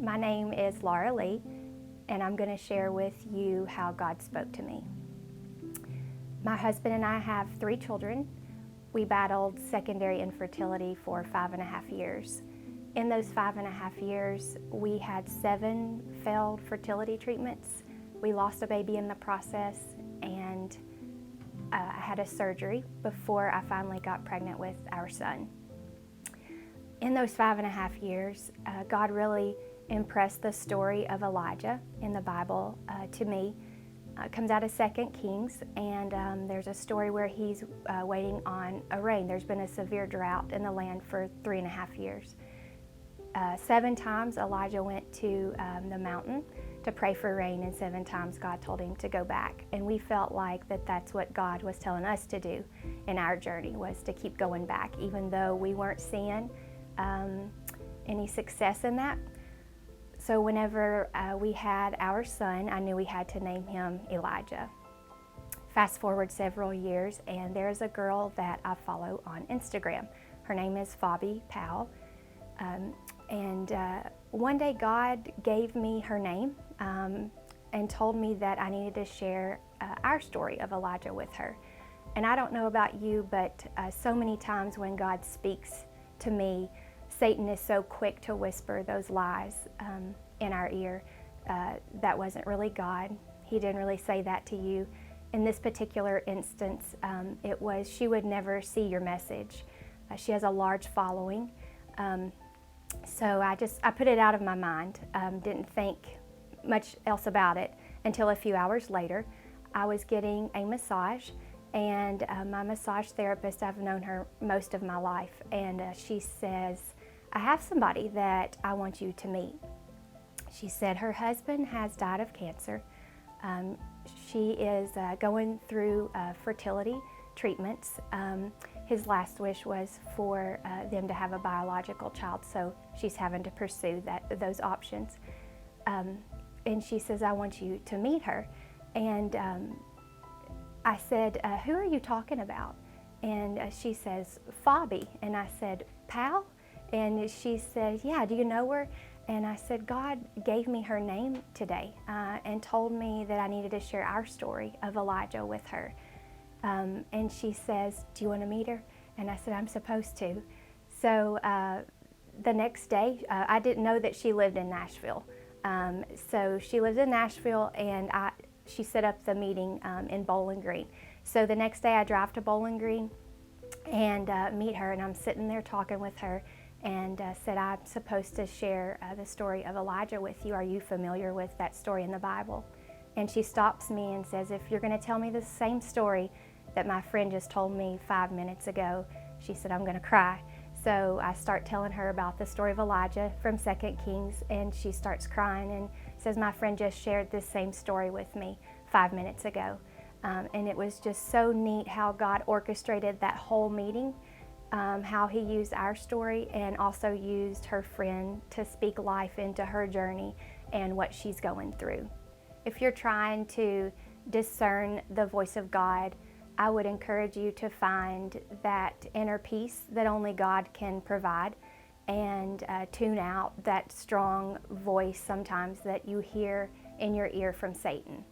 My name is Lauralee, and I'm going to share with you how God spoke to me. My husband and I have 3 children. We battled secondary infertility for 5.5 years. In those 5.5 years, we had 7 failed fertility treatments. We lost a baby in the process, and I had a surgery before I finally got pregnant with our son. In those 5.5 years, God really impressed the story of Elijah in the Bible to me. It comes out of 2 Kings, and there's a story where he's waiting on a rain. There's been a severe drought in the land for 3.5 years. 7 times Elijah went to the mountain to pray for rain, and 7 times God told him to go back. And we felt like that's what God was telling us to do in our journey, was to keep going back, even though we weren't seeing any success in that. So whenever we had our son, I knew we had to name him Elijah. Fast forward several years, and there's a girl that I follow on Instagram. Her name is Fabi Powell. And one day God gave me her name and told me that I needed to share our story of Elijah with her. And I don't know about you, but so many times when God speaks to me, Satan is so quick to whisper those lies in our ear. That wasn't really God. He didn't really say that to you. In this particular instance, it was, she would never see your message. She has a large following. So I put it out of my mind, didn't think much else about it until a few hours later. I was getting a massage, and my massage therapist, I've known her most of my life, and she says, I have somebody that I want you to meet. She said her husband has died of cancer. She is going through fertility treatments. His last wish was for them to have a biological child, so she's having to pursue those options. And she says, I want you to meet her. And I said, who are you talking about? And she says, Fabi. And I said, Pal? And she said, yeah, do you know her? And I said, God gave me her name today and told me that I needed to share our story of Elijah with her. And she says, do you want to meet her? And I said, I'm supposed to. So the next day, I didn't know that she lived in Nashville. So she lives in Nashville, and she set up the meeting in Bowling Green. So the next day I drive to Bowling Green and meet her, and I'm sitting there talking with her, and said, I'm supposed to share the story of Elijah with you. Are you familiar with that story in the Bible? And she stops me and says, if you're going to tell me the same story that my friend just told me 5 minutes ago, she said, I'm going to cry. So I start telling her about the story of Elijah from 2 Kings, and she starts crying and says, my friend just shared this same story with me 5 minutes ago. And it was just so neat how God orchestrated that whole meeting, how he used our story and also used her friend to speak life into her journey and what she's going through. If you're trying to discern the voice of God, I would encourage you to find that inner peace that only God can provide, and tune out that strong voice sometimes that you hear in your ear from Satan.